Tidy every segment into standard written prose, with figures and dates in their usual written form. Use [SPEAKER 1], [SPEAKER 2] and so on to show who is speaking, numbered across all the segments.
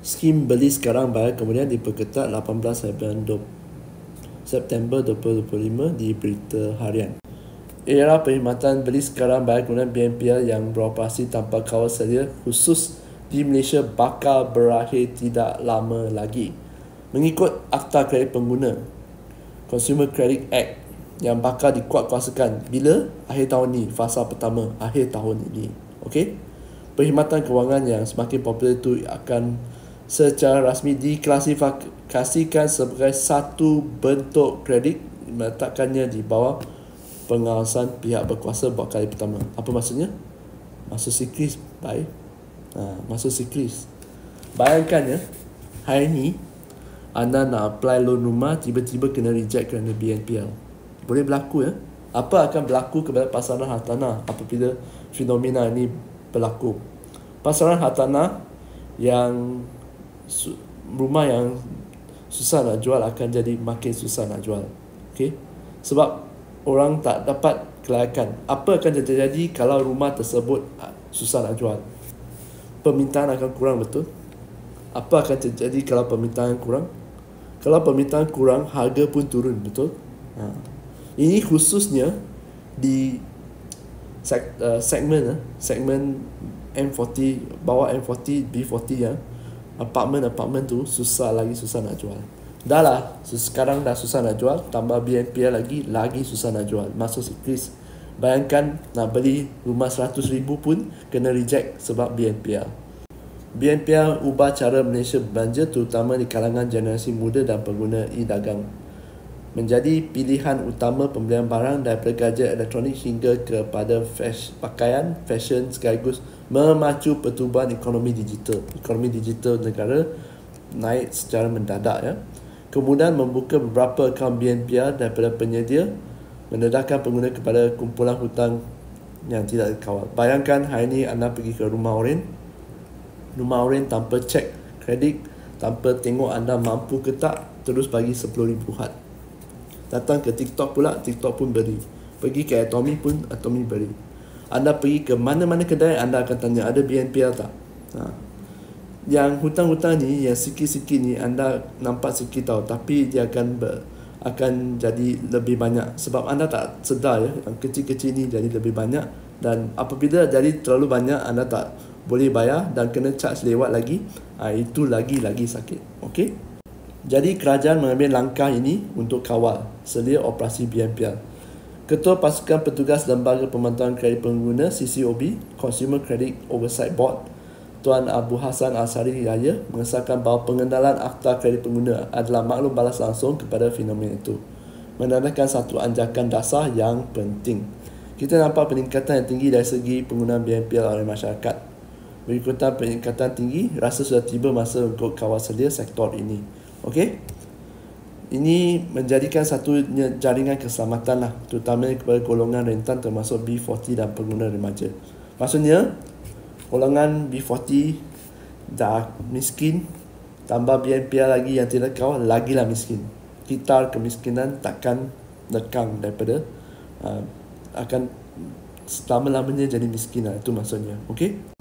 [SPEAKER 1] Skim beli sekarang bayar kemudian diperketat 18 September 2025 di Berita Harian. Era perkhidmatan beli sekarang bayar kemudian BNPL yang beroperasi tanpa kawal sedia khusus di Malaysia bakal berakhir tidak lama lagi. Mengikut Akta Kredit Pengguna Consumer Credit Act yang bakal dikuatkuasakan bila akhir tahun ni, fasa pertama akhir tahun ini. Okey. Perkhidmatan kewangan yang semakin popular itu akan secara rasmi diklasifikasikan sebagai satu bentuk kredit, meletakkannya di bawah pengawasan pihak berkuasa buat kali pertama. Apa maksudnya? Masuk siklis, baik. Masuk siklis. Bayangkan ya, hari ni anda nak apply loan rumah, tiba-tiba kena reject kerana BNPL. Boleh berlaku ya. Apa akan berlaku kepada pasaran hartanah apabila fenomena ini berlaku? Pasaran hartanah yang rumah yang susah nak jual akan jadi makin susah nak jual. Okey? Sebab orang tak dapat kelayakan. Apa akan terjadi kalau rumah tersebut susah nak jual? Permintaan akan kurang, betul? Apa akan terjadi kalau permintaan kurang? Kalau permintaan kurang, harga pun turun, betul? Ini khususnya di segmen M40, bawah M40, B40 ya. Apartmen tu susah nak jual. Dah lah, sekarang dah susah nak jual, tambah BNPL lagi susah nak jual. Masuk siklis. Bayangkan nak beli rumah 100,000 pun kena reject sebab BNPL. BNPL ubah cara Malaysia berbelanja terutama di kalangan generasi muda dan pengguna e-dagang. Menjadi pilihan utama pembelian barang daripada gadget elektronik hingga kepada pakaian, fashion sekaligus memacu pertumbuhan ekonomi digital. Ekonomi digital negara naik secara mendadak ya. Kemudian membuka beberapa akaun BNPL daripada penyedia, mendedahkan pengguna kepada kumpulan hutang yang tidak dikawal. Bayangkan hari ini anda pergi ke rumah oren tanpa cek kredit, tanpa tengok anda mampu ke tak, terus bagi 10,000 had. Datang ke TikTok pula, TikTok pun beri. Pergi ke Atomy pun, Atomy beri. Anda pergi ke mana-mana kedai, anda akan tanya ada BNPL tak? Yang hutang-hutang ni, yang sikit-sikit ni anda nampak sikit tahu, tapi dia akan jadi lebih banyak sebab anda tak sedar ya, yang kecil-kecil ni jadi lebih banyak, dan apabila jadi terlalu banyak anda tak boleh bayar dan kena charge lewat lagi, itu lagi sakit. Okey. Jadi kerajaan mengambil langkah ini untuk kawal selia operasi BNPL. Ketua Pasukan Petugas Lembaga Pemantauan Kredit Pengguna CCOB, Consumer Credit Oversight Board, Tuan Abu Hassan Asari Yahya mengesahkan bahawa pengenalan Akta Kredit Pengguna adalah maklum balas langsung kepada fenomena itu, menandakan satu anjakan dasar yang penting. Kita nampak peningkatan yang tinggi dari segi penggunaan BNPL oleh masyarakat. Berikutan peningkatan tinggi, rasa sudah tiba masa untuk kawal selia sektor ini. Okey? Ini menjadikan satu jaringan keselamatan lah, terutama kepada golongan rentan termasuk B40 dan pengguna remaja. Maksudnya, golongan B40 dah miskin, tambah BNPL lagi yang tidak kawal, lagilah miskin. Kitar kemiskinan takkan lekang daripada akan selama-lamanya jadi miskin lah. Itu maksudnya. Okey?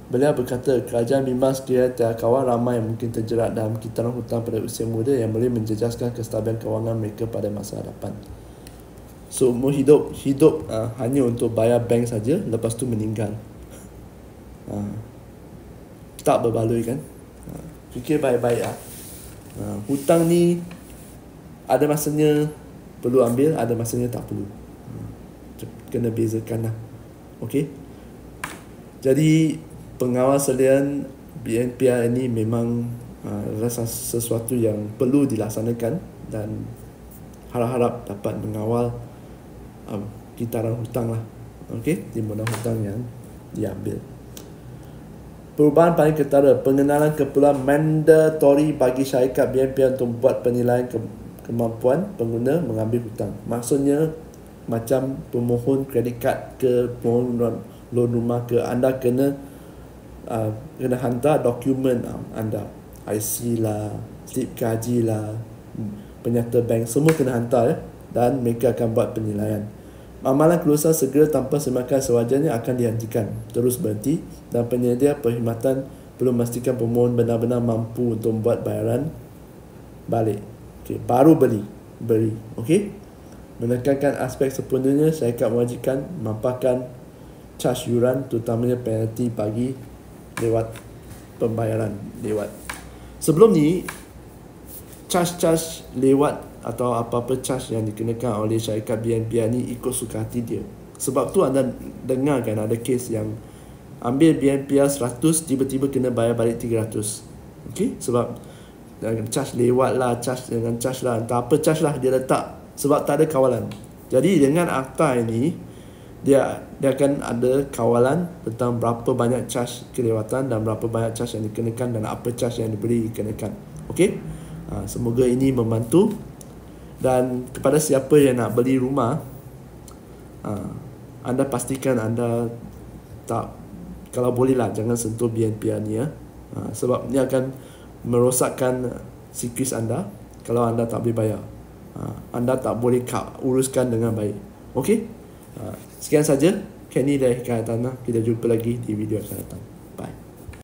[SPEAKER 1] Beliau berkata, kerajaan bimbang sekiranya tiada kawal, ramai yang mungkin terjerat dalam kitaran hutang pada usia muda yang boleh menjejaskan kestabilan kewangan mereka pada masa hadapan. So, umur hidup hanya untuk bayar bank saja, lepas tu meninggal. Tak berbaloi kan? Fikir baik-baik lah. Hutang ni ada masanya perlu ambil, ada masanya tak perlu. Kena bezakan lah. Okey? Jadi pengawal salian BNPL ini memang rasa sesuatu yang perlu dilaksanakan dan harap-harap dapat mengawal kitaran hutang lah. Okey? Timbunan hutang yang diambil. Perubahan paling ketara, pengenalan keperluan mandatori bagi syarikat BNPL untuk membuat penilaian kemampuan pengguna mengambil hutang. Maksudnya macam pemohon kredit kad ke, pemohon loan rumah ke, anda kena hantar dokumen anda, IC lah, slip gaji lah, penyata bank, semua kena hantar ya, dan mereka akan buat penilaian. Amalan kelulusan segera tanpa semakan sewajarnya akan dihentikan, terus berhenti, dan penyedia perkhidmatan Perlu memastikan pemohon benar-benar mampu untuk membuat bayaran balik. Okey, baru beri. Okey. Menekankan aspek sepenuhnya, syarikat mewajibkan memaparkan caj yuran, terutamanya penalti bagi lewat pembayaran lewat. Sebelum ni, caj lewat atau apa-apa caj yang dikenakan oleh syarikat BNPL ni ikut suka hati dia. Sebab tu anda dengar kan ada kes yang ambil BNPL 100, tiba-tiba kena bayar balik 300. Okey, sebab caj lewat lah, caj dengan caj lah, entah apa caj lah dia letak, sebab tak ada kawalan. Jadi dengan akta ini dia akan ada kawalan tentang berapa banyak caj kelewatan dan berapa banyak caj yang dikenakan dan apa caj yang diberi dikenakan. Okey, semoga ini membantu. Dan kepada siapa yang nak beli rumah, anda pastikan anda tak, kalau boleh lah jangan sentuh BNPL ni ya. Sebab ni akan merosakkan sikis anda kalau anda tak boleh bayar. Anda tak boleh uruskan dengan baik. Okey? Sekian saja. Kenny dari Hikayat Tanah. Kita jumpa lagi di video akan datang.